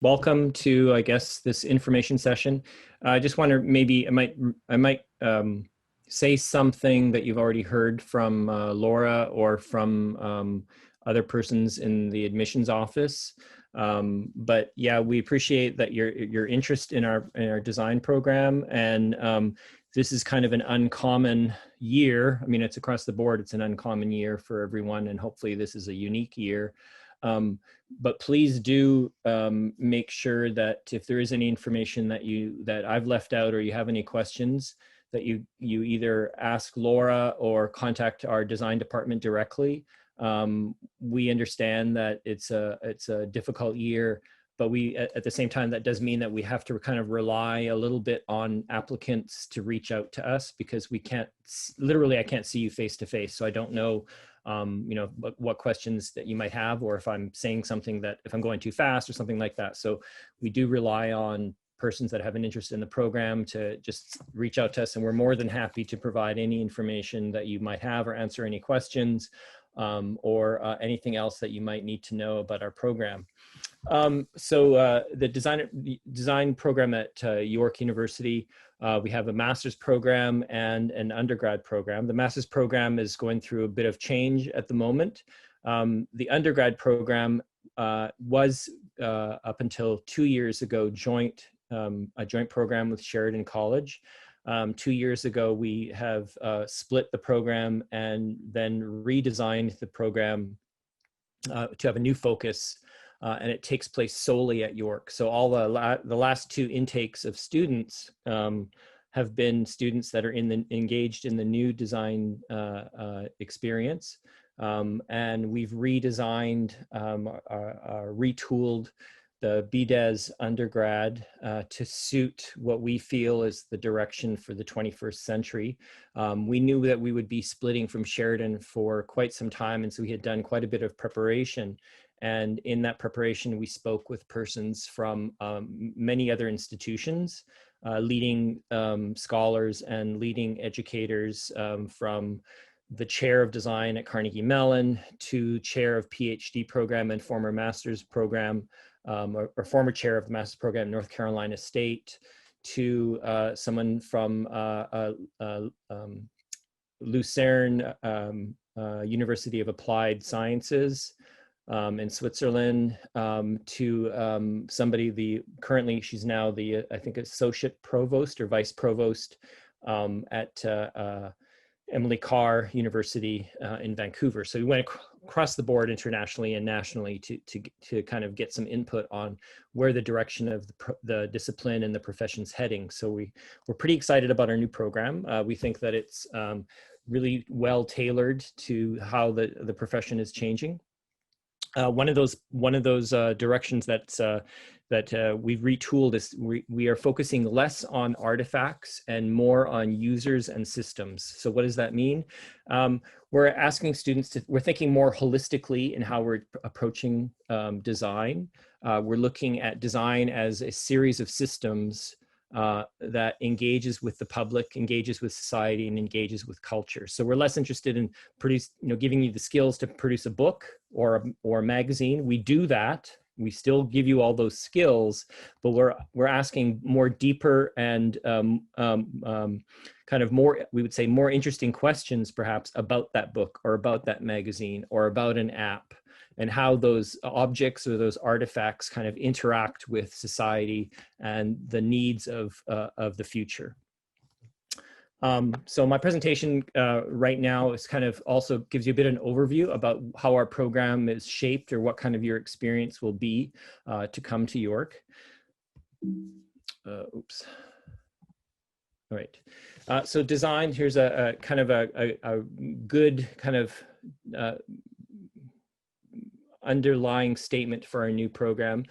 Welcome to, I guess, this information session. I just wonder, maybe I might say something that you've already heard from Laura or from other persons in the admissions office. But yeah, we appreciate that your interest in our design program, and this is kind of an uncommon year. I mean, it's across the board. It's an uncommon year for everyone, and hopefully this is a unique year. But please do make sure that if there is any information that I've left out, or you have any questions, that you either ask Laura or contact our design department directly. We understand that it's a difficult year, but at the same time, that does mean that we have to kind of rely a little bit on applicants to reach out to us, because we can't, literally, I can't see you face to face. So I don't know, what questions that you might have, or if I'm saying something that, if I'm going too fast or something like that. So we do rely on persons that have an interest in the program to just reach out to us, and we're more than happy to provide any information that you might have, or answer any questions, or anything else that you might need to know about our program. The design program at York University, we have a master's program and an undergrad program. The master's program is going through a bit of change at the moment. The undergrad program was up until 2 years ago a joint program with Sheridan College. 2 years ago, we have split the program and then redesigned the program to have a new focus. And it takes place solely at York. So all the last two intakes of students have been students that are engaged in the new design experience. And we've redesigned, retooled the BDes undergrad to suit what we feel is the direction for the 21st century. We knew that we would be splitting from Sheridan for quite some time, and so we had done quite a bit of preparation. And in that preparation, we spoke with persons from many other institutions, leading scholars and leading educators, from the chair of design at Carnegie Mellon to chair of PhD program and former master's program, or former chair of the master's program at North Carolina State, to someone from Lucerne University of Applied Sciences in Switzerland, to somebody, currently she's now the, I think, associate provost or vice provost at Emily Carr University in Vancouver. So we went across the board internationally and nationally to kind of get some input on where the direction of the discipline and the profession's heading. So we're pretty excited about our new program. We think that it's really well tailored to how the profession is changing. One of those directions that we've retooled is we are focusing less on artifacts and more on users and systems. So what does that mean? We're asking students we're thinking more holistically in how we're approaching design. We're looking at design as a series of systems that engages with the public, engages with society, and engages with culture. So we're less interested in giving you the skills to produce a book or a magazine. We do that. We still give you all those skills, but we're asking more deeper and kind of more, we would say, more interesting questions, perhaps, about that book or about that magazine or about an app, and how those objects or those artifacts kind of interact with society and the needs of the future. So my presentation right now is kind of also gives you a bit of an overview about how our program is shaped, or what kind of your experience will be to come to York. Oops. All right. So design, here's a kind of a good kind of underlying statement for our new program.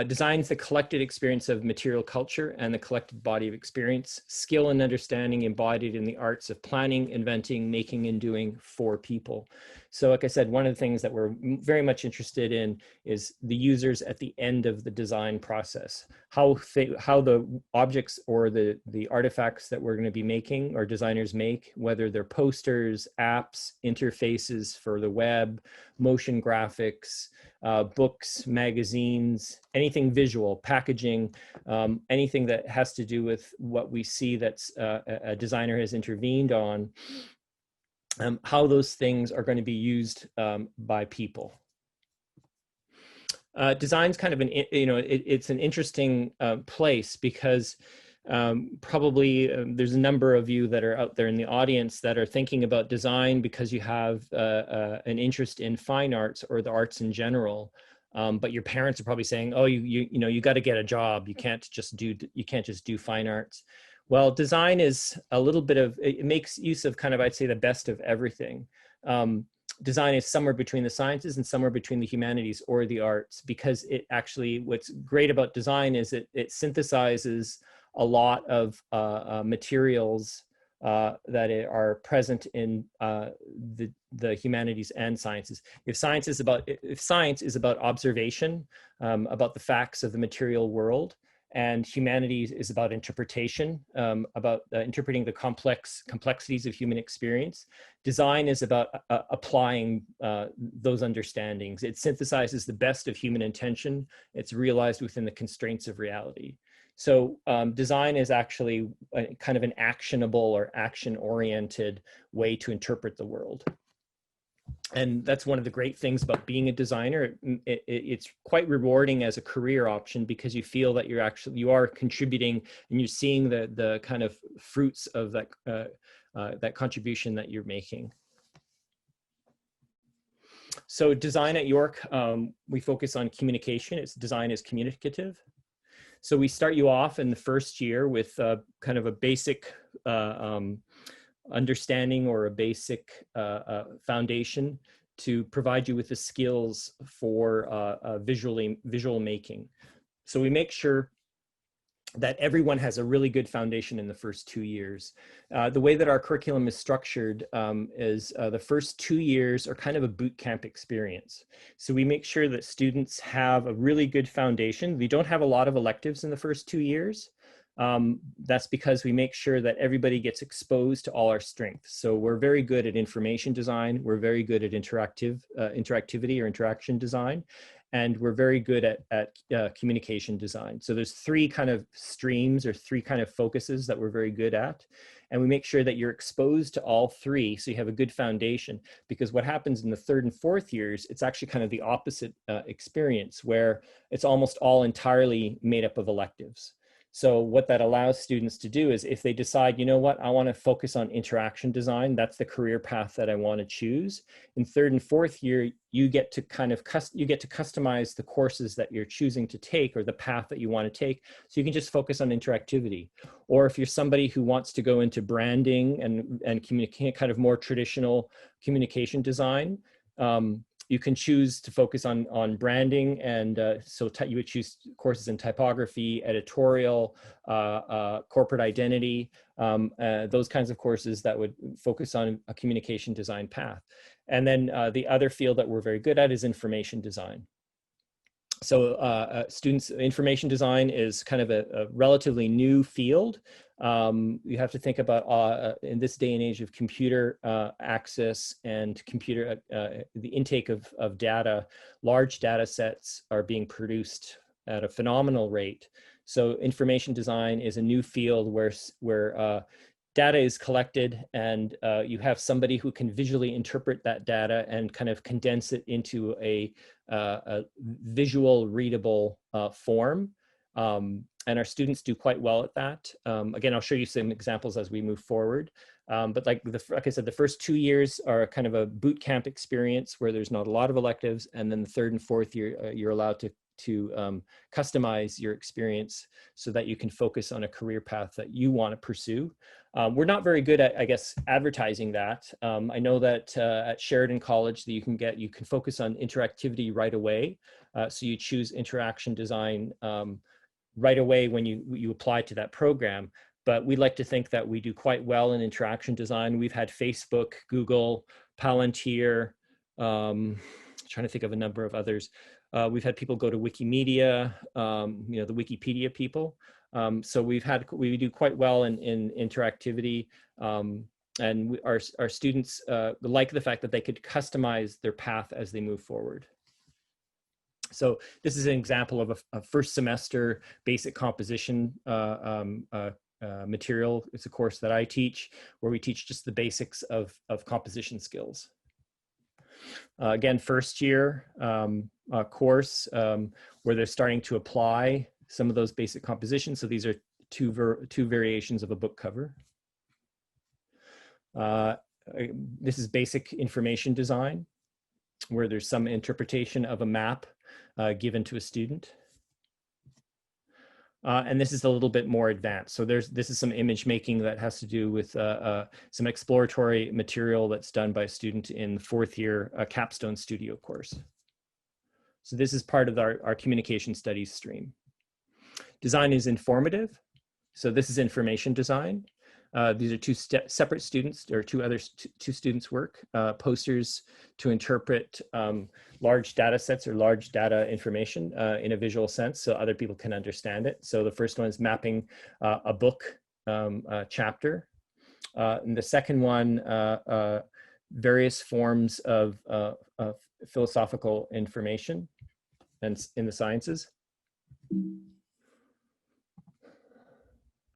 Designs the collected experience of material culture and the collected body of experience, skill and understanding embodied in the arts of planning, inventing, making, and doing for people. So like I said, one of the things that we're very much interested in is the users at the end of the design process, how the objects or the artifacts that we're going to be making or designers make, whether they're posters, apps, interfaces for the web, motion graphics, books, magazines, anything visual, packaging, anything that has to do with what we see that's a designer has intervened on, how those things are going to be used by people. Design's kind of an, it's an interesting place because probably there's a number of you that are out there in the audience that are thinking about design because you have an interest in fine arts or the arts in general. But your parents are probably saying, "Oh, you got to get a job. You can't just do fine arts." Well, design is a little bit of, it makes use of kind of, I'd say, the best of everything. Design is somewhere between the sciences and somewhere between the humanities or the arts, because it actually, what's great about design is it synthesizes a lot of materials that are present in the humanities and sciences. If science is about observation, about the facts of the material world, and humanities is about interpretation, about interpreting the complexities of human experience. Design is about applying those understandings. It synthesizes the best of human intention. It's realized within the constraints of reality. So design is actually kind of an actionable or action-oriented way to interpret the world. And that's one of the great things about being a designer. It's quite rewarding as a career option because you feel that you are contributing and you're seeing the kind of fruits of that contribution that you're making. So design at York, we focus on communication. Design is communicative. So we start you off in the first year with kind of a basic understanding or a basic foundation to provide you with the skills for visual making. So we make sure that everyone has a really good foundation in the first 2 years. The way that our curriculum is structured is the first 2 years are kind of a boot camp experience. So we make sure that students have a really good foundation. We don't have a lot of electives in the first 2 years. That's because we make sure that everybody gets exposed to all our strengths. So we're very good at information design. We're very good at interactivity or interaction design. And we're very good at communication design. So there's 3 kind of streams or 3 kind of focuses that we're very good at. And we make sure that you're exposed to all 3 so you have a good foundation. Because what happens in the 3rd and 4th years, it's actually kind of the opposite experience where it's almost all entirely made up of electives. So what that allows students to do is if they decide, you know what, I want to focus on interaction design, that's the career path that I want to choose. In 3rd and 4th year, you get to kind of customize the courses that you're choosing to take or the path that you want to take. So you can just focus on interactivity. Or if you're somebody who wants to go into branding and communicate kind of more traditional communication design, you can choose to focus on branding, and so you would choose courses in typography, editorial, corporate identity, those kinds of courses that would focus on a communication design path. And then the other field that we're very good at is information design. So information design is kind of a relatively new field. You have to think about in this day and age of computer access and the intake of data, large data sets are being produced at a phenomenal rate. So information design is a new field where data is collected and you have somebody who can visually interpret that data and kind of condense it into a visual readable form. And our students do quite well at that. Again, I'll show you some examples as we move forward. But like I said, the first 2 years are kind of a boot camp experience where there's not a lot of electives. And then the 3rd and 4th year, you're allowed to customize your experience so that you can focus on a career path that you want to pursue. We're not very good at, I guess, advertising that. I know that at Sheridan College that you can focus on interactivity right away. So you choose interaction design right away when you apply to that program. But we like to think that we do quite well in interaction design. We've had Facebook, Google, Palantir, Trying to think of a number of others. We've had people go to Wikimedia, the Wikipedia people. So we do quite well in interactivity. And our students like the fact that they could customize their path as they move forward. So this is an example of a first semester basic composition material. It's a course that I teach, where we teach just the basics of composition skills. Again, first year course where they're starting to apply some of those basic compositions. So these are two variations of a book cover. This is basic information design, where there's some interpretation of a map given to a student. And this is a little bit more advanced. So this is some image making that has to do with some exploratory material that's done by a student in the 4th year Capstone Studio course. So this is part of our communication studies stream. Design is informative. So this is information design. These are two separate students, or two students' work. Posters to interpret large data sets or large data information in a visual sense, so other people can understand it. So the first one is mapping a book chapter. And the second one, various forms of philosophical information and in the sciences.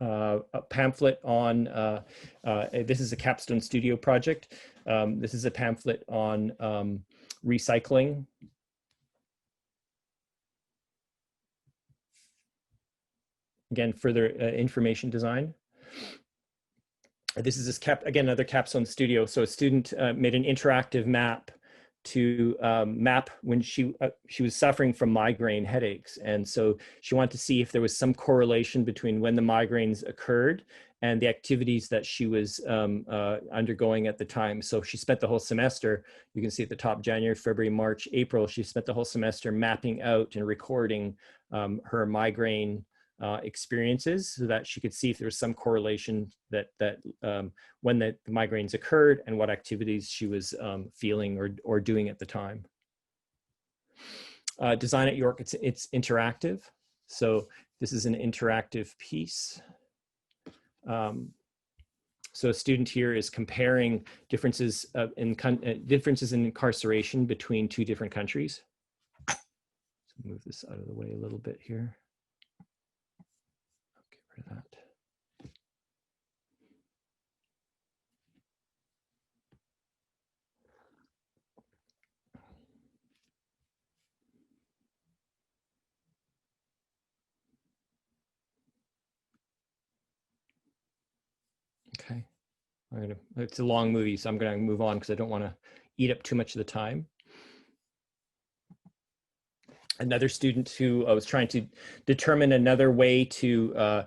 A pamphlet on, this is a Capstone Studio project. This is a pamphlet on recycling. Again, further information design. This is again, another Capstone Studio. So a student made an interactive map to map when she was suffering from migraine headaches. And so she wanted to see if there was some correlation between when the migraines occurred and the activities that she was undergoing at the time. So she spent the whole semester, you can see at the top, January, February, March, April, she spent the whole semester mapping out and recording her migraine experiences, so that she could see if there was some correlation that when the migraines occurred and what activities she was feeling or doing at the time. Design at York, it's interactive. So this is an interactive piece. So a student here is comparing differences in incarceration between 2 different countries. So move this out of the way a little bit here. That. Okay, it's a long movie, so I'm gonna move on because I don't want to eat up too much of the time. Another student who was trying to determine another way to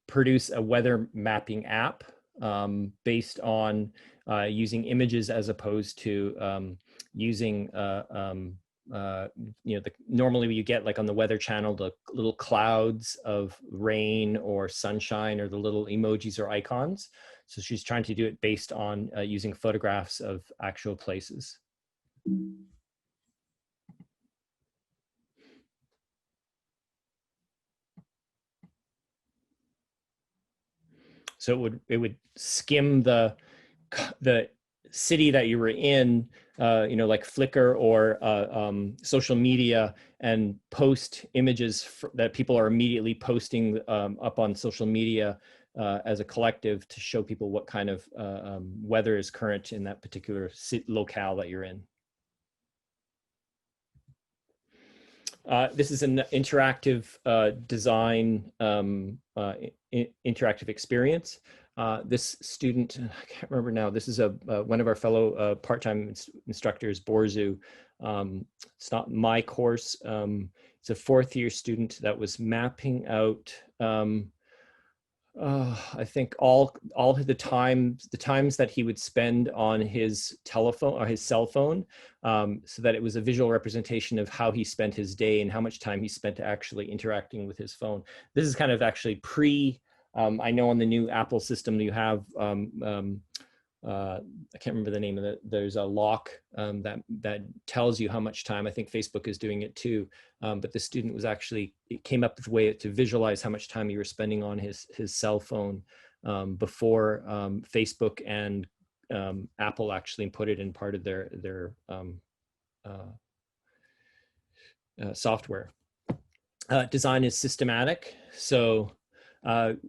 produce a weather mapping app based on using images as opposed to using normally you get, like on the Weather Channel, the little clouds of rain or sunshine or the little emojis or icons. So she's trying to do it based on using photographs of actual places. So it would skim the city that you were in, like Flickr or social media, and post images that people are immediately posting up on social media as a collective to show people what kind of weather is current in that particular locale that you're in. This is an interactive design, interactive experience. This student, I can't remember now, this is one of our fellow part-time instructors, Borzu. It's not my course. It's a 4th year student that was mapping out, I think all the times that he would spend on his telephone or his cell phone, so that it was a visual representation of how he spent his day and how much time he spent actually interacting with his phone. This is kind of actually I know on the new Apple system you have I can't remember the name of it. There's a lock that tells you how much time. I think Facebook is doing it too. But the student was actually, it came up with a way to visualize how much time you were spending on his cell phone before Facebook and Apple actually put it in part of their software. Design is systematic. So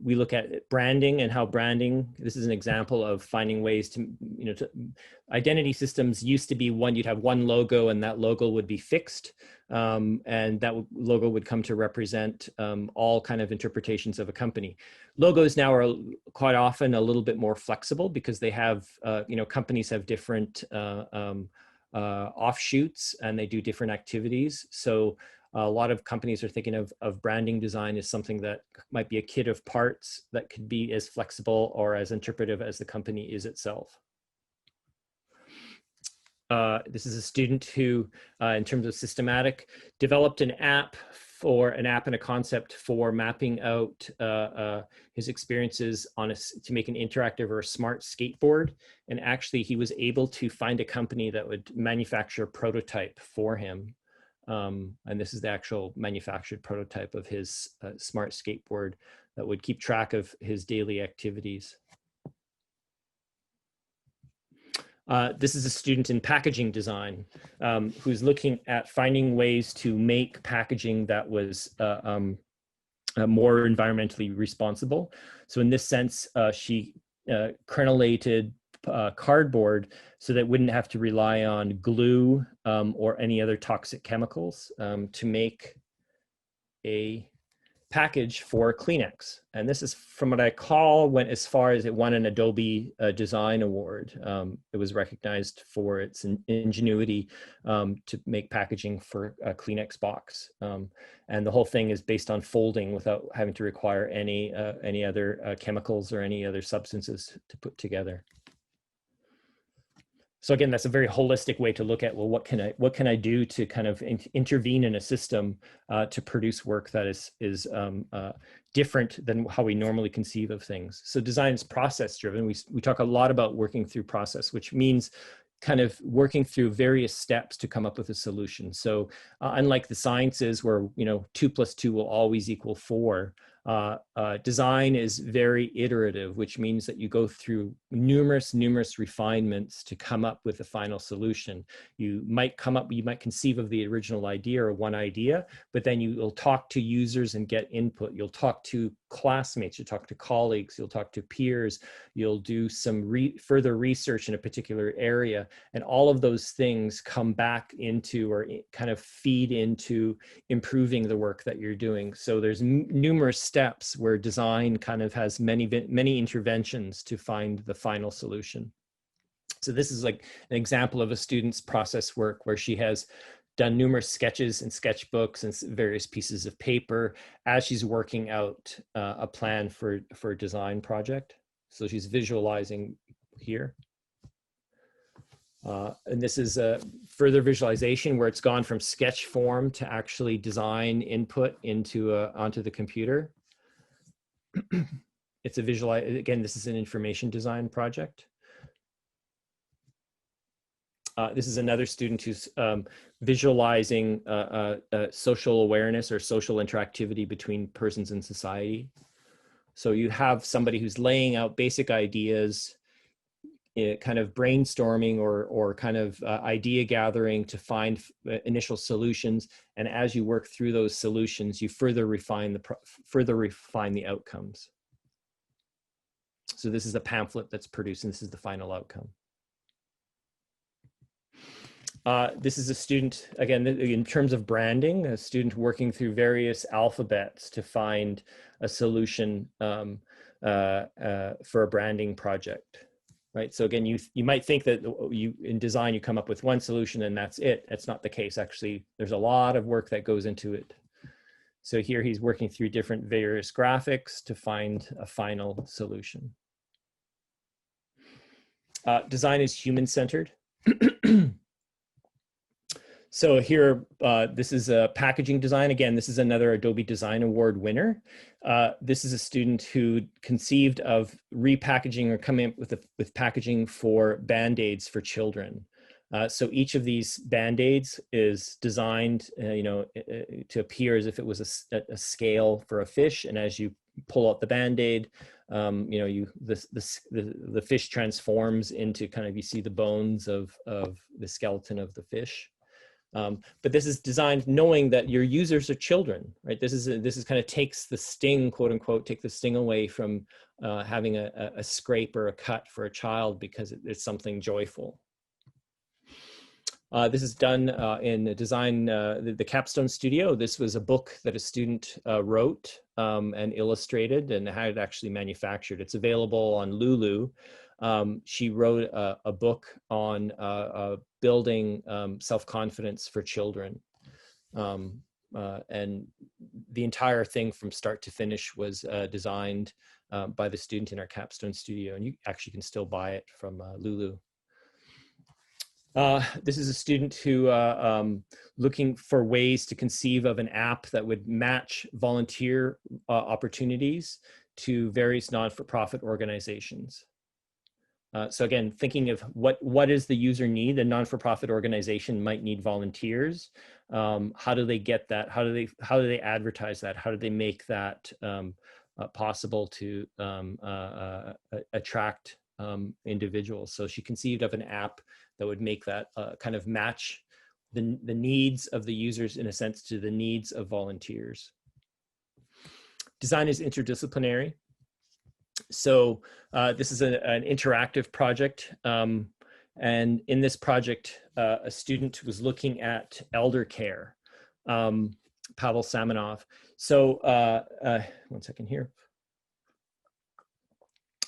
we look at branding and how branding, this is an example of finding ways to, identity systems used to be you'd have one logo and that logo would be fixed. And that logo would come to represent all kind of interpretations of a company. Logos now are quite often a little bit more flexible because they have, companies have different offshoots and they do different activities. So a lot of companies are thinking of branding design as something that might be a kit of parts that could be as flexible or as interpretive as the company is itself. This is a student who, in terms of systematic, developed an app and a concept for mapping out his experiences to make an interactive or a smart skateboard. And actually, he was able to find a company that would manufacture a prototype for him. And this is the actual manufactured prototype of his smart skateboard that would keep track of his daily activities. This is a student in packaging design who's looking at finding ways to make packaging that was more environmentally responsible. So in this sense, she crenellated cardboard so that it wouldn't have to rely on glue or any other toxic chemicals to make a package for Kleenex. And this is, from what I recall, went as far as it won an Adobe Design Award. It was recognized for its ingenuity to make packaging for a Kleenex box. And the whole thing is based on folding without having to require any other chemicals or any other substances to put together. So again, that's a very holistic way to look at, well, what can I do to kind of intervene in a system to produce work that is different than how we normally conceive of things. So design is process driven. We talk a lot about working through process, which means kind of working through various steps to come up with a solution. So unlike the sciences where 2 + 2 will always equal 4, design is very iterative, which means that you go through numerous refinements to come up with a final solution. You might conceive of the original idea or one idea, but then you'll talk to users and get input. You'll talk to classmates, you'll talk to colleagues, you'll talk to peers, you'll do some further research in a particular area. And all of those things come back into or kind of feed into improving the work that you're doing. So there's numerous steps where design kind of has many interventions to find the final solution. So this is like an example of a student's process work where she has done numerous sketches and sketchbooks and various pieces of paper as she's working out a plan for a design project. So she's visualizing here. And this is a further visualization where it's gone from sketch form to actually design input onto the computer. It's again, this is an information design project. This is another student who's visualizing social awareness or social interactivity between persons in society. So you have somebody who's laying out basic ideas, kind of brainstorming or kind of idea gathering to find initial solutions. And as you work through those solutions, you further refine the outcomes. So this is a pamphlet that's produced, and this is the final outcome. This is a student, again, in terms of branding, a student working through various alphabets to find a solution for a branding project, right? So again, you might think that in design, you come up with one solution and that's it. That's not the case. Actually, there's a lot of work that goes into it. So here he's working through different various graphics to find a final solution. Design is human-centered. So here, this is a packaging design. Again, this is another Adobe Design Award winner. This is a student who conceived of repackaging or coming up with packaging for Band-Aids for children. So each of these Band-Aids is designed, to appear as if it was a scale for a fish. And as you pull out the Band-Aid, the fish transforms into kind of, you see the bones of the skeleton of the fish. But this is designed knowing that your users are children, right? This is kind of takes the sting, quote unquote, take the sting away from having a scrape or a cut for a child, because it's something joyful. This is done in the design, the Capstone Studio. This was a book that a student wrote and illustrated and had it actually manufactured. It's available on Lulu. She wrote a book on building self-confidence for children. And the entire thing from start to finish was designed by the student in our Capstone Studio. And you actually can still buy it from Lulu. This is a student who looking for ways to conceive of an app that would match volunteer opportunities to various non-for-profit organizations. So again, thinking of what is the user need. A non-for-profit organization might need volunteers. How do they get that? How do they advertise that? How do they make that possible to attract individuals? So she conceived of an app that would make that kind of match the needs of the users, in a sense, to the needs of volunteers. Design is interdisciplinary. So this is an interactive project. And in this project, a student was looking at elder care, Pavel Samanov. So one second here.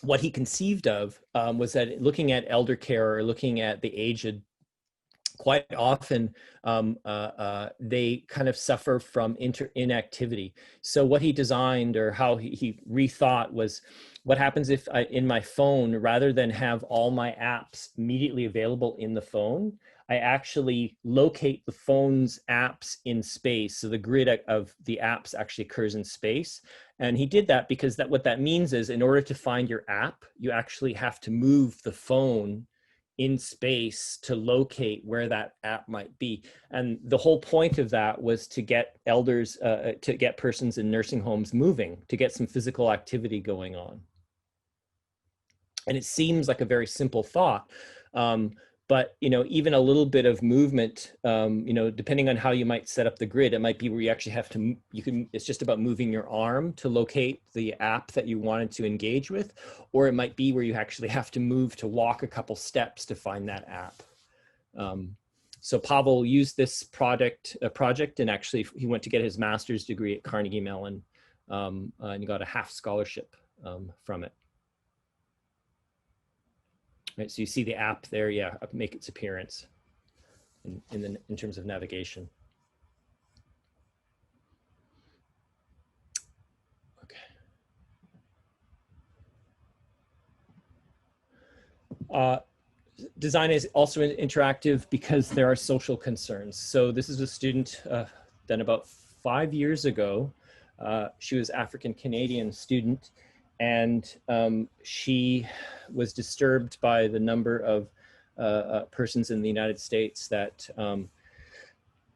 What he conceived of was that looking at elder care or looking at the aged, quite often they kind of suffer from inactivity. So what he designed, or how he rethought, was what happens if in my phone, rather than have all my apps immediately available in the phone, I actually locate the phone's apps in space. So the grid of the apps actually occurs in space. And he did that because what that means is, in order to find your app, you actually have to move the phone in space to locate where that app might be. And the whole point of that was to get elders, to get persons in nursing homes moving, to get some physical activity going on. And it seems like a very simple thought, but even a little bit of movement, depending on how you might set up the grid, it might be where you actually have to, it's just about moving your arm to locate the app that you wanted to engage with, or it might be where you actually have to move to walk a couple steps to find that app. So Pavel used this project, and actually he went to get his master's degree at Carnegie Mellon, and he got a half scholarship from it. Right, so you see the app there, yeah, make its appearance in terms of navigation. Okay. Design is also interactive because there are social concerns. So this is a student done about 5 years ago. She was African-Canadian student, and she was disturbed by the number of persons in the United States that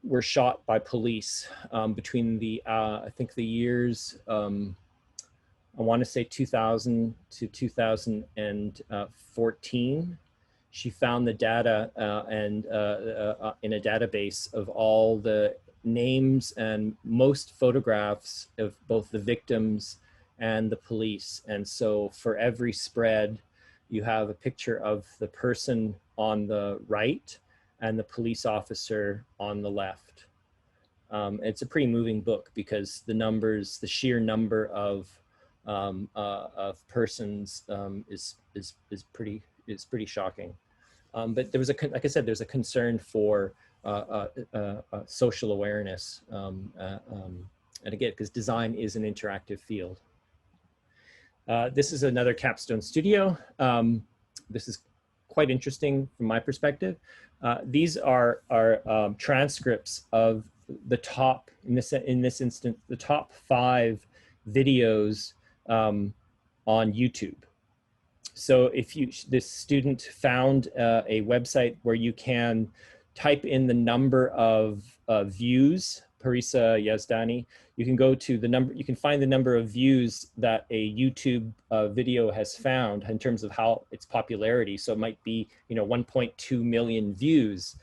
were shot by police between the, I think the years, I want to say 2000 to 2014. She found the data in a database of all the names and most photographs of both the victims and the police. And so for every spread, you have a picture of the person on the right and the police officer on the left. It's a pretty moving book because the numbers, the sheer number of persons is pretty shocking. But there was like I said, there's a concern for social awareness, and again, because design is an interactive field. This is another Capstone Studio. This is quite interesting from my perspective. These are transcripts of the top, in this instance, the top 5 videos on YouTube. So if this student found a website where you can type in the number of views, Parisa Yazdani, you can go to the number, you can find the number of views that a YouTube video has found in terms of how its popularity. So it might be, 1.2 million views.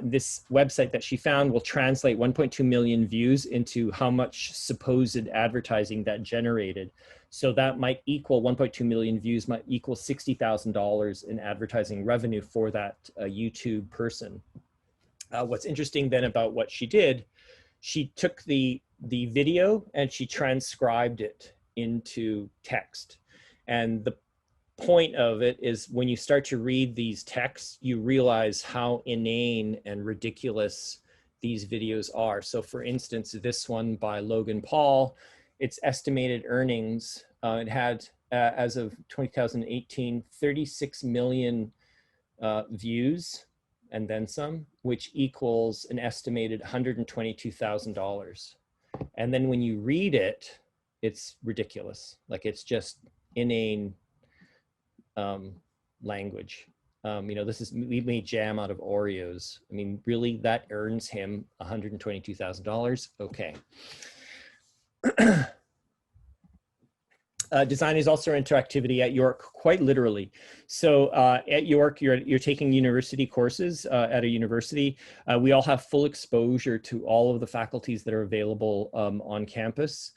This website that she found will translate 1.2 million views into how much supposed advertising that generated. So that might equal 1.2 million views, might equal $60,000 in advertising revenue for that YouTube person. What's interesting then about what she did, she took the video and she transcribed it into text. And the point of it is when you start to read these texts, you realize how inane and ridiculous these videos are. So for instance, this one by Logan Paul, its estimated earnings, it had, as of 2018, 36 million views and then some, which equals an estimated $122,000. And then when you read it, it's ridiculous. Like, it's just inane language. This is, we made jam out of Oreos. I mean, really, that earns him $122,000? Okay. Design is also interactivity at York, quite literally. So at York, you're taking university courses at a university. We all have full exposure to all of the faculties that are available on campus.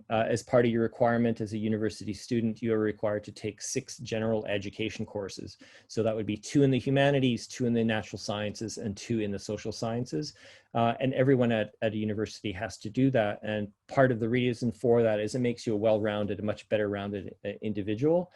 As part of your requirement as a university student, you are required to take 6 general education courses. So that would be 2 in the humanities, 2 in the natural sciences, and 2 in the social sciences. And everyone at a university has to do that. And part of the reason for that is it makes you a well-rounded, a much better rounded individual.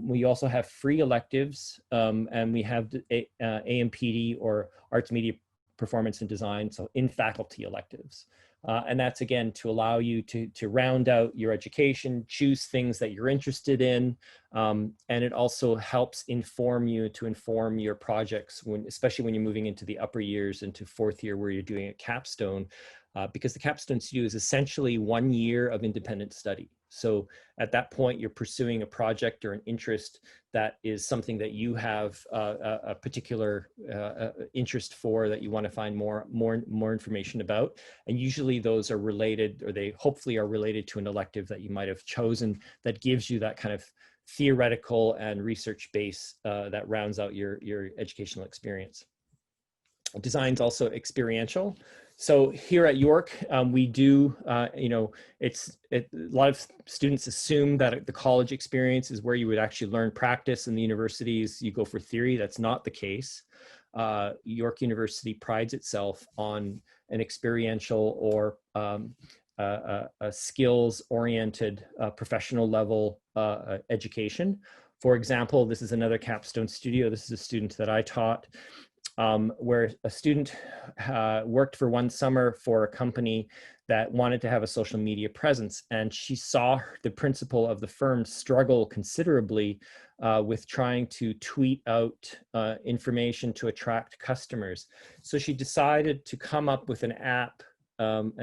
We also have free electives, and we have AMPD, or Arts, Media, Performance, and Design, so in-faculty electives. And that's, again, to allow you to round out your education, choose things that you're interested in, and it also helps inform you to inform your projects, especially when you're moving into the upper years, into 4th year where you're doing a capstone, because the Capstone Studio is essentially 1 year of independent study. So at that point, you're pursuing a project or an interest that is something that you have a particular interest for, that you want to find more information about. And usually those are related, or they hopefully are related to an elective that you might have chosen that gives you that kind of theoretical and research base that rounds out your educational experience. Design's also experiential. So here at York, we do, a lot of students assume that the college experience is where you would actually learn practice. In the universities, you go for theory. That's not the case. York University prides itself on an experiential or a skills-oriented professional level education. For example, this is another Capstone Studio. This is a student that I taught. Where a student worked for one summer for a company that wanted to have a social media presence. And she saw the principal of the firm struggle considerably with trying to tweet out information to attract customers. So she decided to come up with an app.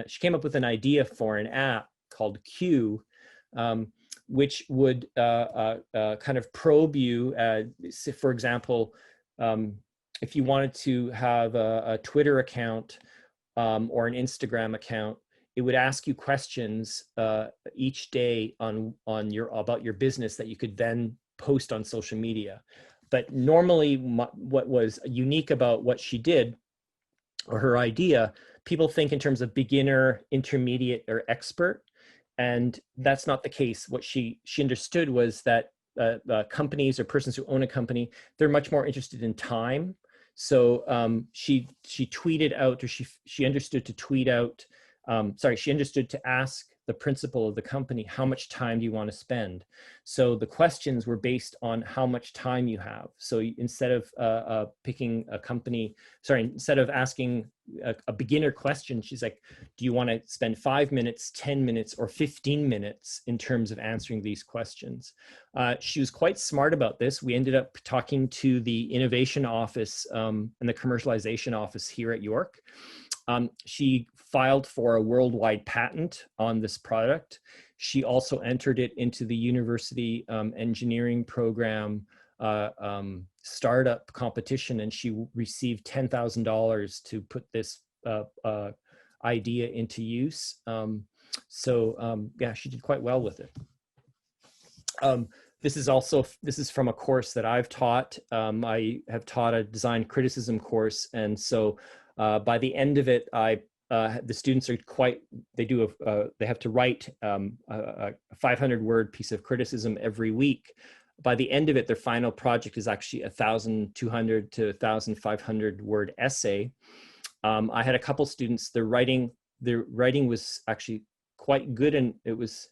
She came up with an idea for an app called Q, which would kind of probe you, for example, if you wanted to have a Twitter account or an Instagram account, it would ask you questions each day about your business that you could then post on social media. But normally, what was unique about what she did, or her idea, people think in terms of beginner, intermediate, or expert, and that's not the case. What she understood was that companies or persons who own a company, they're much more interested in time. So she tweeted out, or she understood to tweet out, she understood to ask the principle of the company. How much time do you want to spend? So the questions were based on how much time you have. So instead of picking a company, instead of asking a beginner question, she's like, do you want to spend 5 minutes, 10 minutes, or 15 minutes in terms of answering these questions? She was quite smart about this. We ended up talking to the innovation office and the commercialization office here at York. She filed for a worldwide patent on this product. She also entered it into the university engineering program startup competition, and she received $10,000 to put this idea into use. Yeah, she did quite well with it. This is from a course that I've taught. I have taught a design criticism course, and so by the end of it, the students are they have to write a 500-word piece of criticism every week. By the end of it, their final project is actually a 1,200 to 1,500-word essay. I had a couple students, their writing was actually quite good, and it was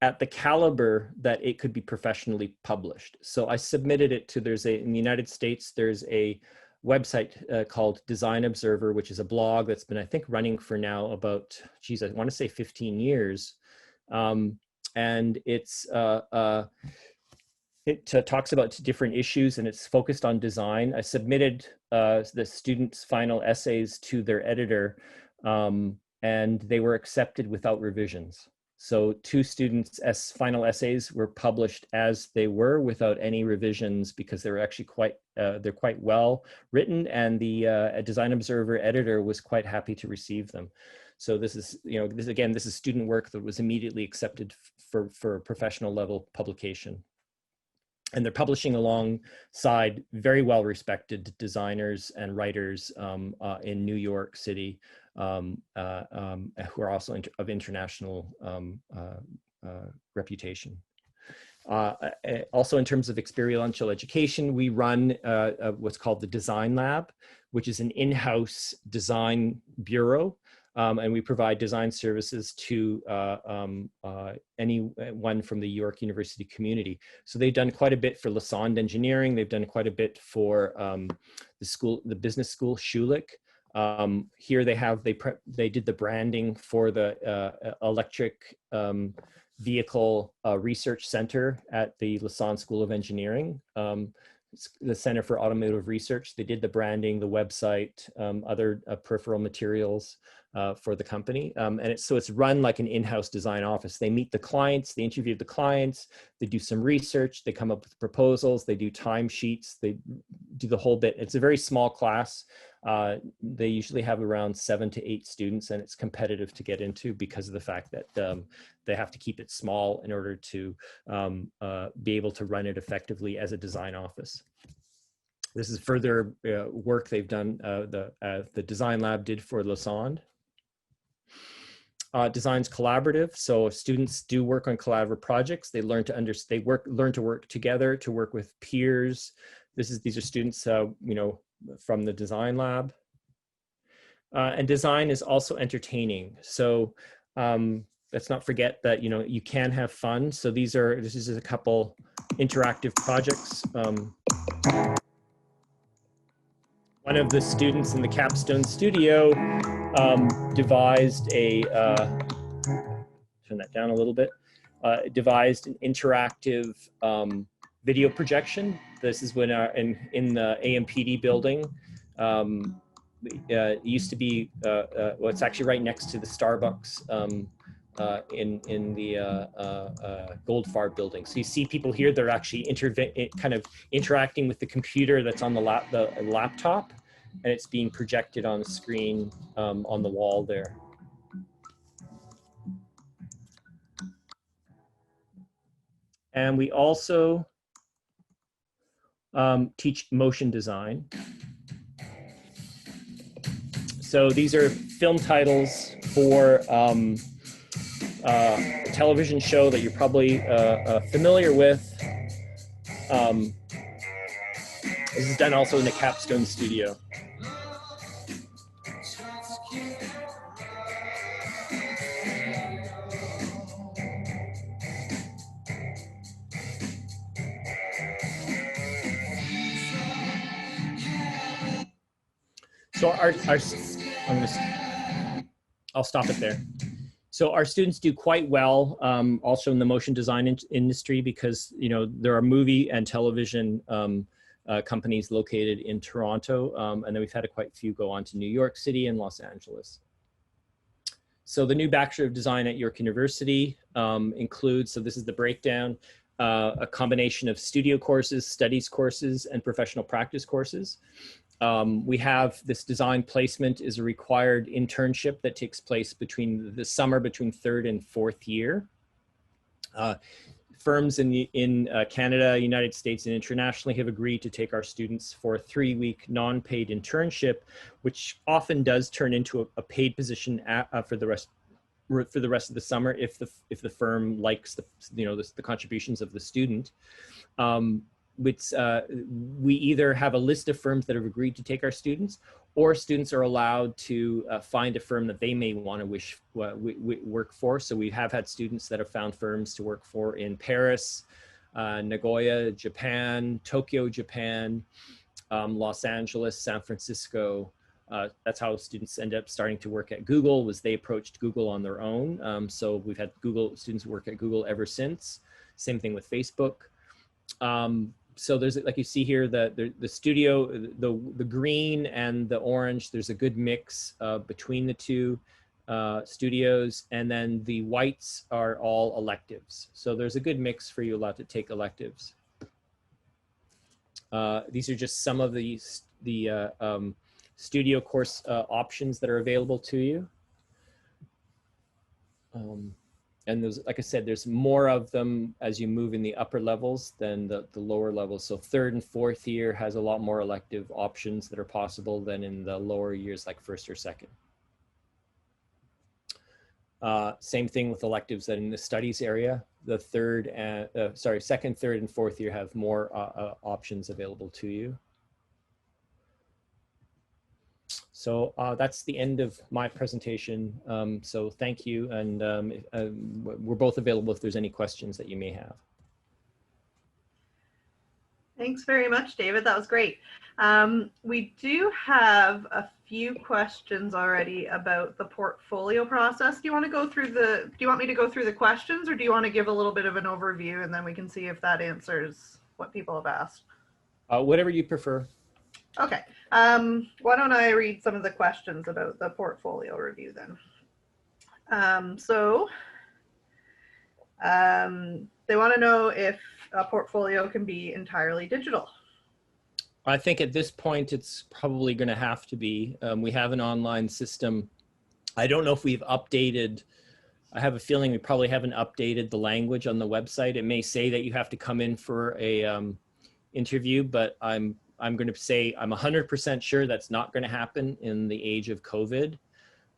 at the caliber that it could be professionally published. So I submitted it to, in the United States, there's a website called Design Observer, which is a blog that's been, I think, running for now about, geez, I want to say 15 years. And it talks about different issues, and it's focused on design. I submitted the students' final essays to their editor, and they were accepted without revisions. So 2 students' final essays were published as they were without any revisions, because they were actually they're quite well written, and the Design Observer editor was quite happy to receive them. So this is, this is student work that was immediately accepted for professional level publication. And they're publishing alongside very well-respected designers and writers in New York City, who are also of international reputation. Also, in terms of experiential education, we run what's called the Design Lab, which is an in-house design bureau. And we provide design services to anyone from the York University community. So they've done quite a bit for Lassonde Engineering. They've done quite a bit for the business school, Schulich. Here they did the branding for the electric vehicle research center at the Lassonde School of Engineering. The Center for Automotive Research. They did the branding, the website, other peripheral materials for the company. And it's run like an in-house design office. They meet the clients, they interview the clients, they do some research, they come up with proposals, they do timesheets, they do the whole bit. It's a very small class. They usually have around 7 to 8 students, and it's competitive to get into because of the fact that they have to keep it small in order to be able to run it effectively as a design office. This is further work they've done, the Design Lab did for Lassonde. Design's collaborative, so students do work on collaborative projects. They learn to learn to work together, to work with peers. These are students, from the Design Lab. And design is also entertaining. So let's not forget that you can have fun. So this is a couple interactive projects. One of the students in the Capstone Studio devised turn that down a little bit, devised an interactive video projection. This is when in the AMPD building. It used to be, well, it's actually right next to the Starbucks in the Goldfarb building. So you see people here, they're actually kind of interacting with the computer that's on the laptop, and it's being projected on the screen on the wall there. And we also teach motion design. So these are film titles for a television show that you're probably familiar with. This is done also in the Capstone Studio. So I'll stop it there. So our students do quite well, also in the motion design industry, because there are movie and television companies located in Toronto, and then we've had quite a few go on to New York City and Los Angeles. So the new Bachelor of Design at York University includes, so this is the breakdown, a combination of studio courses, studies courses, and professional practice courses. We have this design placement is a required internship that takes place between the summer, between third and fourth year. Firms in Canada, United States, and internationally have agreed to take our students for a 3-week non-paid internship, which often does turn into a paid position for the rest of the summer if the firm likes the contributions of the student. We either have a list of firms that have agreed to take our students, or students are allowed to find a firm that they may want to work for. So we have had students that have found firms to work for in Paris, Nagoya, Japan, Tokyo, Japan, Los Angeles, San Francisco. That's how students end up starting to work at Google, was they approached Google on their own. So we've had students work at Google ever since. Same thing with Facebook. So there's, like you see here, the studio, the green and the orange, there's a good mix between the two studios, and then the whites are all electives. So there's a good mix for you allowed to take electives. These are just some of the studio course options that are available to you. And there's, like I said, there's more of them as you move in the upper levels than the lower levels. So third and fourth year has a lot more elective options that are possible than in the lower years like first or second. Same thing with electives that in the studies area, the second, third, and fourth year have more options available to you. So that's the end of my presentation. So thank you, and we're both available if there's any questions that you may have. Thanks very much, David. That was great. We do have a few questions already about the portfolio process. Do you want me to go through the questions, or do you want to give a little bit of an overview, and then we can see if that answers what people have asked? Whatever you prefer. Okay. Why don't I read some of the questions about the portfolio review then? They want to know if a portfolio can be entirely digital. I think at this point, it's probably going to have to be. We have an online system. I don't know if we've updated. I have a feeling we probably haven't updated the language on the website. It may say that you have to come in for a interview, but I'm going to say I'm 100% sure that's not going to happen in the age of COVID,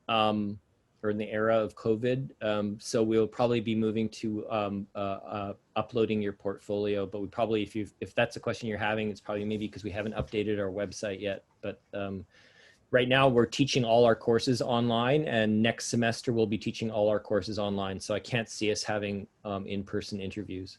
or in the era of COVID. So we'll probably be moving to uploading your portfolio, but we probably, if that's a question you're having, it's probably maybe because we haven't updated our website yet. But right now we're teaching all our courses online, and next semester we'll be teaching all our courses online. So I can't see us having in-person interviews.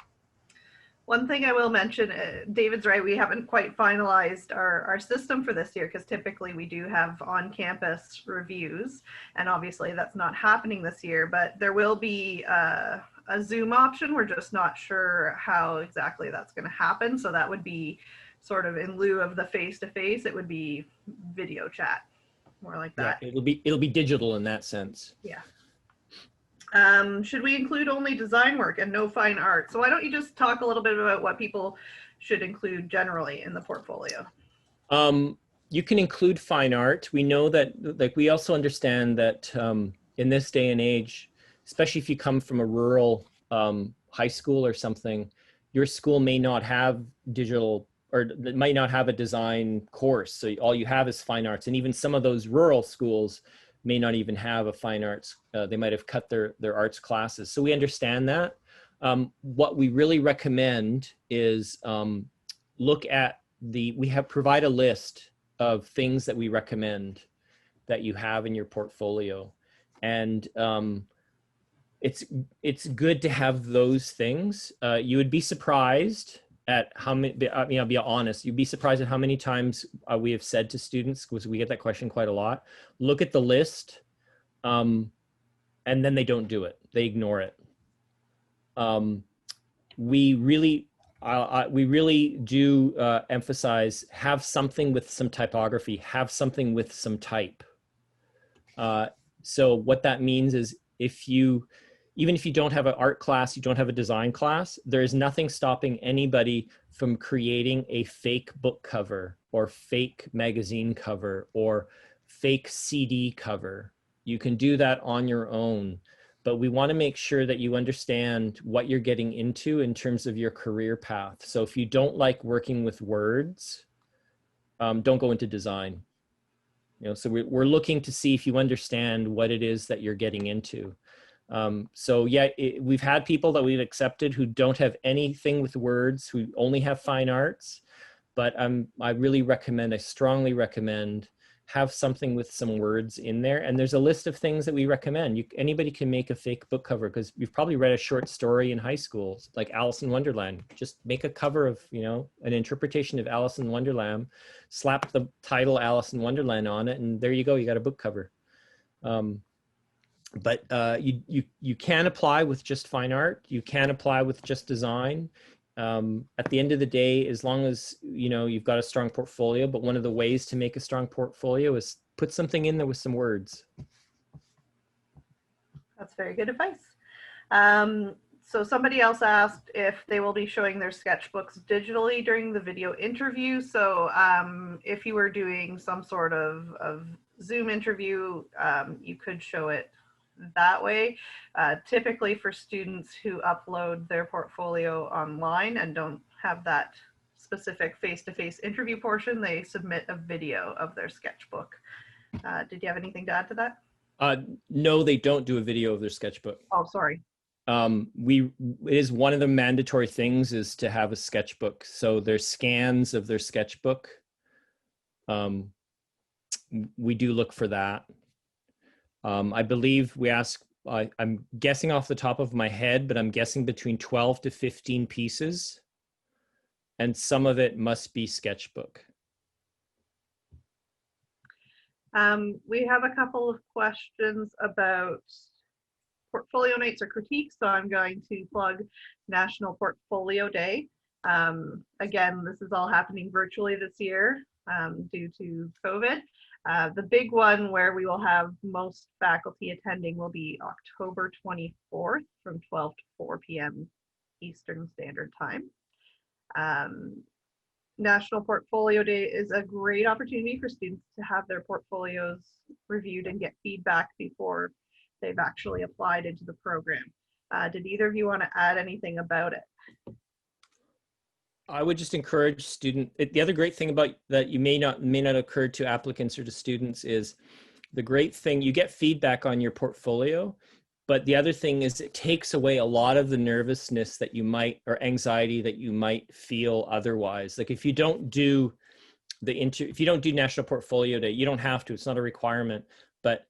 One thing I will mention, David's right, we haven't quite finalized our system for this year, because typically we do have on-campus reviews, and obviously that's not happening this year, but there will be a Zoom option. We're just not sure how exactly that's going to happen. So that would be sort of in lieu of the face-to-face, it would be video chat, more like that. Yeah, it'll be digital in that sense. Yeah. Should we include only design work and no fine art? So why don't you just talk a little bit about what people should include generally in the portfolio? You can include fine art. We know that, like, we also understand that in this day and age, especially if you come from a rural high school or something, your school may not have digital, or it might not have a design course. So all you have is fine arts. And even some of those rural schools may not even have a fine arts. They might have cut their arts classes. So we understand that. What we really recommend is look at provide a list of things that we recommend that you have in your portfolio. And it's good to have those things. You would be surprised at how many, I'll be honest, you'd be surprised at how many times we have said to students, because we get that question quite a lot, look at the list, and then they don't do it. They ignore it. We really do emphasize, have something with some typography, have something with some type. So what that means is even if you don't have an art class, you don't have a design class, there is nothing stopping anybody from creating a fake book cover or fake magazine cover or fake CD cover. You can do that on your own, but we want to make sure that you understand what you're getting into in terms of your career path. So if you don't like working with words, don't go into design. So we're looking to see if you understand what it is that you're getting into. So yeah, we've had people that we've accepted who don't have anything with words, who only have fine arts, but I strongly recommend have something with some words in there. And there's a list of things that we recommend. Anybody can make a fake book cover, because you've probably read a short story in high school, like Alice in Wonderland. Just make a cover of, an interpretation of Alice in Wonderland, slap the title Alice in Wonderland on it, and there you go, you got a book cover. But you can apply with just fine art. You can apply with just design. At the end of the day, as long as you've got a strong portfolio, but one of the ways to make a strong portfolio is put something in there with some words. That's very good advice. So somebody else asked if they will be showing their sketchbooks digitally during the video interview. So if you were doing some sort of Zoom interview, you could show it that way. Typically for students who upload their portfolio online and don't have that specific face-to-face interview portion, they submit a video of their sketchbook. Did you have anything to add to that? No, they don't do a video of their sketchbook. Oh, sorry. It is one of the mandatory things is to have a sketchbook. So there's scans of their sketchbook. We do look for that. I believe we ask, I'm guessing off the top of my head, but I'm guessing between 12 to 15 pieces. And some of it must be sketchbook. We have a couple of questions about portfolio nights or critiques, so I'm going to plug National Portfolio Day. Again, this is all happening virtually this year due to COVID. The big one where we will have most faculty attending will be October 24th from 12 to 4 p.m. Eastern Standard Time. National Portfolio Day is a great opportunity for students to have their portfolios reviewed and get feedback before they've actually applied into the program. Did either of you want to add anything about it? I would just encourage the other great thing about that may not occur to applicants or to students is the great thing, you get feedback on your portfolio, but the other thing is it takes away a lot of the nervousness that you might, or anxiety that you might feel otherwise. Like if you don't do if you don't do National Portfolio Day, you don't have to, it's not a requirement, but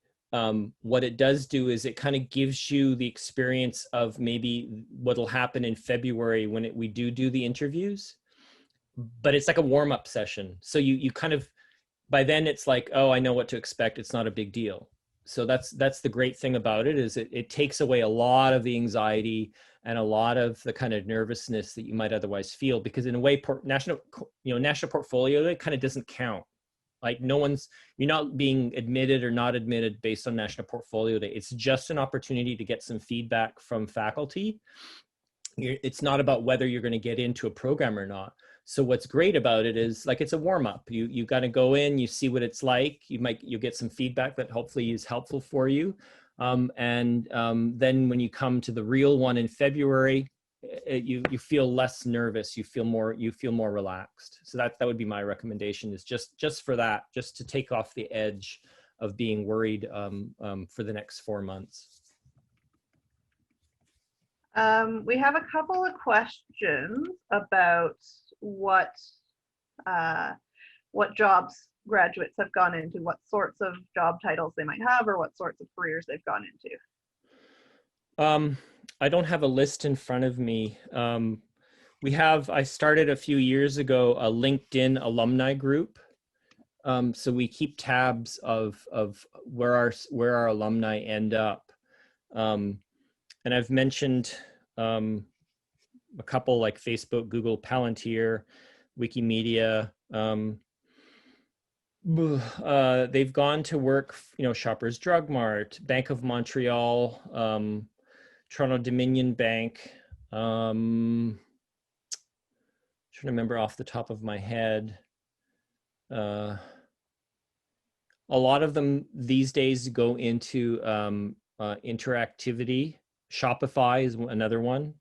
what it does do is it kind of gives you the experience of maybe what'll happen in February when we do the interviews, but it's like a warm-up session. So you kind of, by then it's like, oh, I know what to expect. It's not a big deal. So that's the great thing about it, is it takes away a lot of the anxiety and a lot of the kind of nervousness that you might otherwise feel, because in a way, National Portfolio Day kind of doesn't count. Like you're not being admitted or not admitted based on National Portfolio Day. It's just an opportunity to get some feedback from faculty. It's not about whether you're going to get into a program or not. So what's great about it is like, it's a warm up. You got to go in, you see what it's like. You'll get some feedback that hopefully is helpful for you. Then when you come to the real one in February, you feel less nervous, you feel more relaxed. So that would be my recommendation, is just for that, just to take off the edge of being worried for the next 4 months. We have a couple of questions about what jobs graduates have gone into, what sorts of job titles they might have, or what sorts of careers they've gone into. I don't have a list in front of me, I started a few years ago a LinkedIn alumni group. So we keep tabs of where our alumni end up. And I've mentioned a couple like Facebook, Google, Palantir, Wikimedia. They've gone to work, Shoppers Drug Mart, Bank of Montreal, Toronto Dominion Bank. Trying to remember off the top of my head. A lot of them these days go into interactivity. Shopify is another one.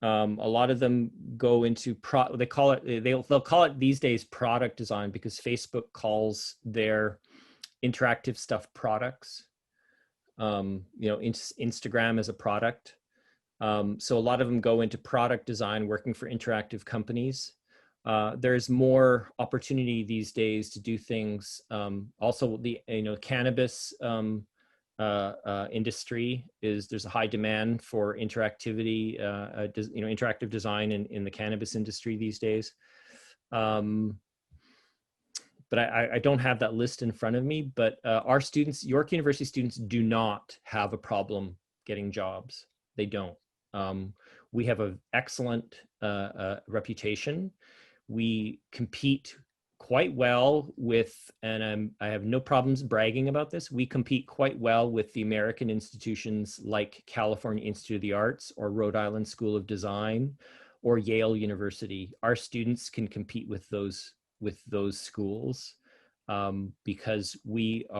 A lot of them go into they'll call it these days product design, because Facebook calls their interactive stuff products. Instagram is a product. So a lot of them go into product design, working for interactive companies. There's more opportunity these days to do things. Also, the cannabis industry there's a high demand for interactivity, interactive design in the cannabis industry these days. But I don't have that list in front of me. But our students, York University students, do not have a problem getting jobs. They don't. We have an excellent reputation. We compete quite well with, and I have no problems bragging about this, we compete quite well with the American institutions like California Institute of the Arts or Rhode Island School of Design or Yale University. Our students can compete with those schools because we're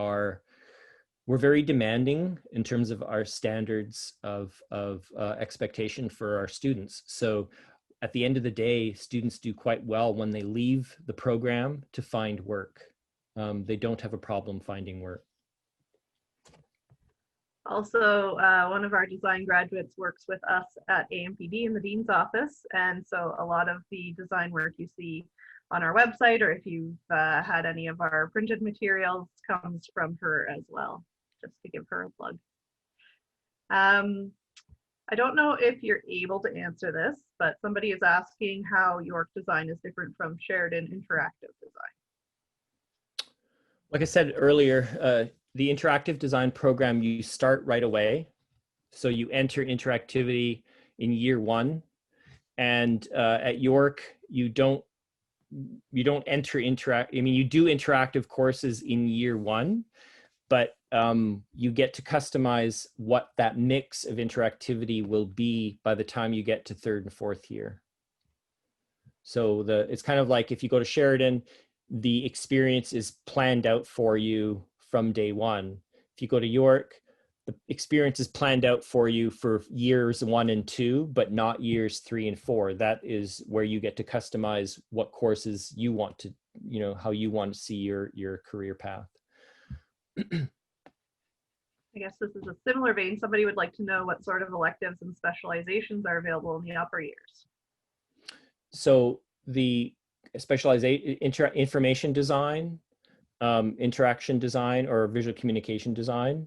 very demanding in terms of our standards of expectation for our students. So at the end of the day, students do quite well when they leave the program to find work. They don't have a problem finding work. Also, one of our design graduates works with us at AMPD in the Dean's office. And so a lot of the design work you see on our website, or if you've had any of our printed materials, comes from her as well, just to give her a plug. I don't know if you're able to answer this, but somebody is asking how York design is different from Sheridan interactive design. Like I said earlier, the interactive design program, you start right away. So you enter interactivity in year one. And at York, you don't enter you do interactive courses in year one, but you get to customize what that mix of interactivity will be by the time you get to third and fourth year. So it's kind of like if you go to Sheridan, the experience is planned out for you from day one. If you go to York, the experience is planned out for you for years 1 and 2, but not years 3 and 4. That is where you get to customize what courses you want to, how you want to see your career path. I guess this is a similar vein. Somebody would like to know what sort of electives and specializations are available in the upper years. So the specialization, information design, interaction design, or visual communication design.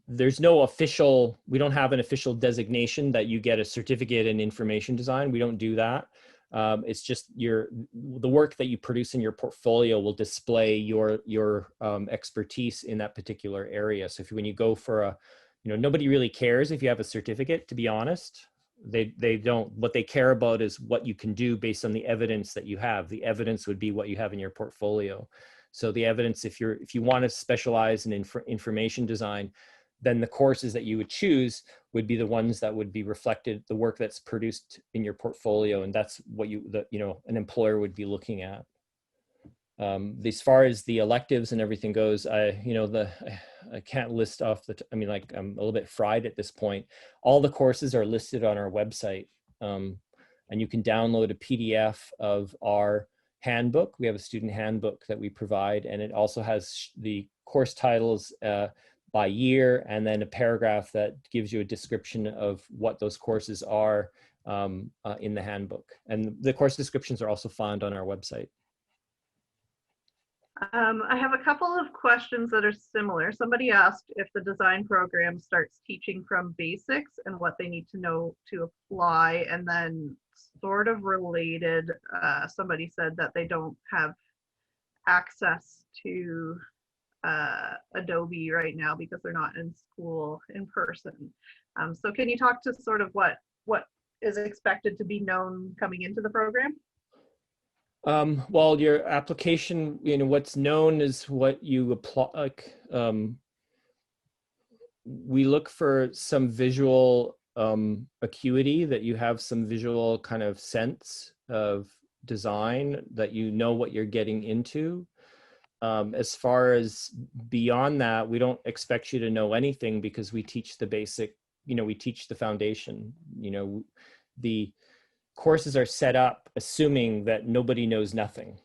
There's no official, we don't have an official designation that you get a certificate in information design. We don't do that. It's just the work that you produce in your portfolio will display your expertise in that particular area. So when you go for nobody really cares if you have a certificate, to be honest. They don't. What they care about is what you can do based on the evidence that you have. The evidence would be what you have in your portfolio. So the evidence, if you want to specialize in information design, then the courses that you would choose would be the ones that would be reflected, the work that's produced in your portfolio, and that's what an employer would be looking at. As far as the electives and everything goes, I can't list off I'm a little bit fried at this point. All the courses are listed on our website, and you can download a PDF of our handbook. We have a student handbook that we provide, and it also has the course titles by year, and then a paragraph that gives you a description of what those courses are in the handbook. And the course descriptions are also found on our website. I have a couple of questions that are similar. Somebody asked if the design program starts teaching from basics and what they need to know to apply, and then sort of related, somebody said that they don't have access to Adobe right now because they're not in school in person. So can you talk to sort of what is expected to be known coming into the program? Well, your application, what's known is what you apply. Like, we look for some visual acuity, that you have some visual kind of sense of design, that you know what you're getting into. As far as beyond that, we don't expect you to know anything, because we teach the basic, we teach the foundation. The courses are set up assuming that nobody knows nothing.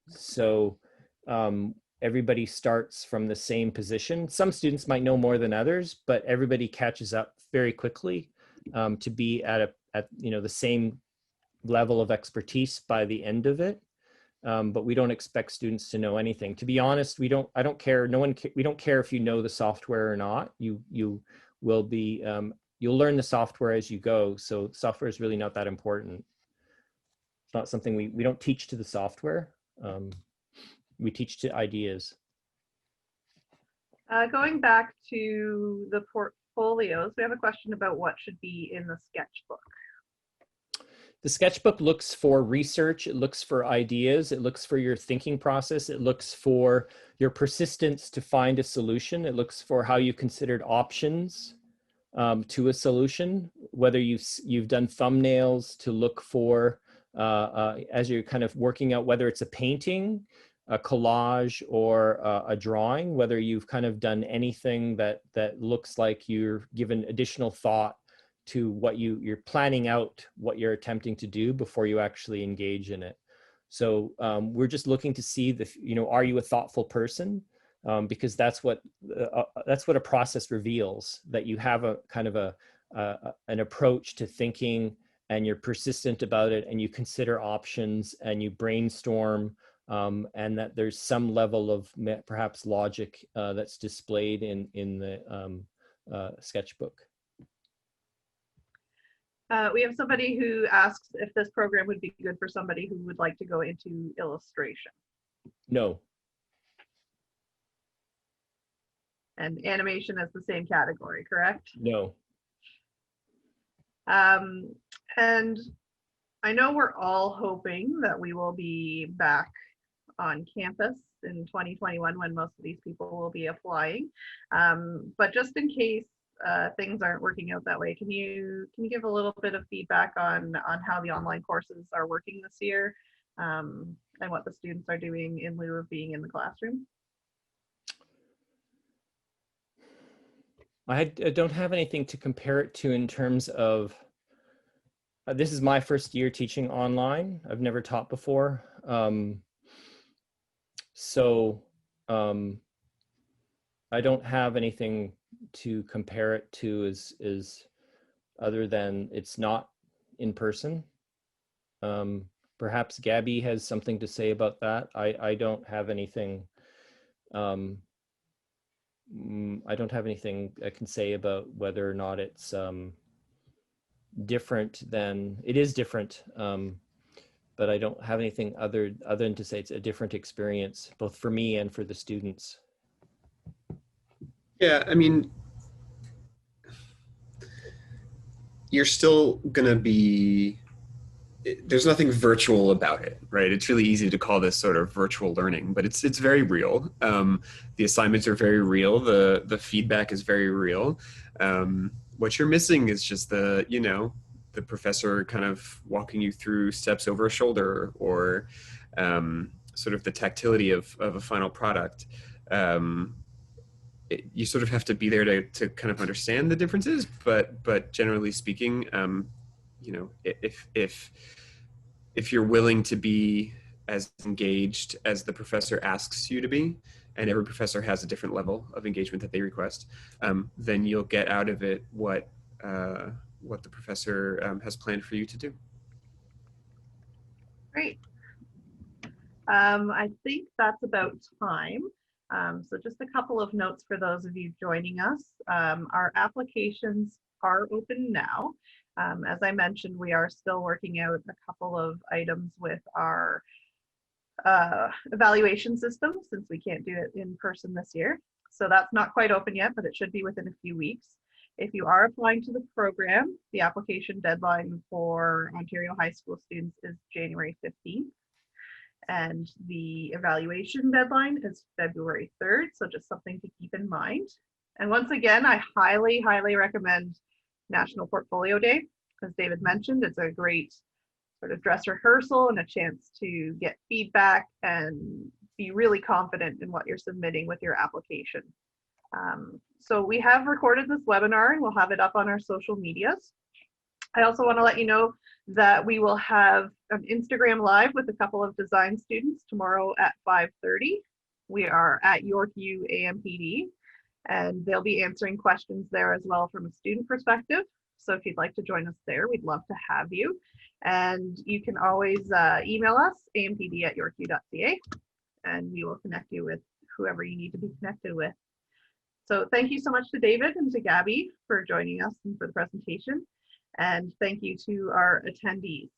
So everybody starts from the same position. Some students might know more than others, but everybody catches up very quickly to be at the same level of expertise by the end of it. But we don't expect students to know anything. To be honest, I don't care. We don't care if you know the software or not. You will be, you'll learn the software as you go. So software is really not that important. It's not something we don't teach to the software. We teach to ideas. Going back to the portfolios, we have a question about what should be in the sketchbook. The sketchbook looks for research, it looks for ideas, it looks for your thinking process, it looks for your persistence to find a solution, it looks for how you considered options to a solution, whether you've done thumbnails to look for, as you're kind of working out whether it's a painting, a collage, or a drawing, whether you've kind of done anything that looks like you're given additional thought to what you're planning out, what you're attempting to do before you actually engage in it. So we're just looking to see are you a thoughtful person? Because that's what a process reveals, that you have a kind of an approach to thinking, and you're persistent about it, and you consider options, and you brainstorm, and that there's some level of perhaps logic that's displayed in the sketchbook. We have somebody who asks if this program would be good for somebody who would like to go into illustration. No. And animation is the same category, correct? No. And I know we're all hoping that we will be back on campus in 2021 when most of these people will be applying. But just in case things aren't working out that way, can you give a little bit of feedback on how the online courses are working this year, and what the students are doing in lieu of being in the classroom? I don't have anything to compare it to in terms of, this is my first year teaching online. I've never taught before. So I don't have anything to compare it to is other than it's not in person. Perhaps Gabby has something to say about that. I don't have anything. I don't have anything I can say about whether or not it's different than, it is different, but I don't have anything other than to say it's a different experience, both for me and for the students. Yeah, I mean, you're still gonna be, there's nothing virtual about it, right? It's really easy to call this sort of virtual learning, but it's very real. The assignments are very real. The feedback is very real. What you're missing is just the professor kind of walking you through steps over a shoulder, or sort of the tactility of a final product. You sort of have to be there to kind of understand the differences, but generally speaking, if you're willing to be as engaged as the professor asks you to be, and every professor has a different level of engagement that they request, then you'll get out of it what the professor has planned for you to do. Great. I think that's about time. So just a couple of notes for those of you joining us. Our applications are open now. As I mentioned, we are still working out a couple of items with our evaluation system since we can't do it in person this year. So that's not quite open yet, but it should be within a few weeks. If you are applying to the program, the application deadline for Ontario high school students is January 15th. And the evaluation deadline is February 3rd. So just something to keep in mind. And once again, I highly, highly recommend National Portfolio Day. As David mentioned, it's a great sort of dress rehearsal and a chance to get feedback and be really confident in what you're submitting with your application. So we have recorded this webinar and we'll have it up on our social medias. I also want to let you know that we will have an Instagram Live with a couple of design students tomorrow at 5:30. We are at Yorkview AMPD, and they'll be answering questions there as well from a student perspective. So if you'd like to join us there, we'd love to have you. And you can always email us, ampd@yorkview.ca, and we will connect you with whoever you need to be connected with. So thank you so much to David and to Gabby for joining us and for the presentation. And thank you to our attendees.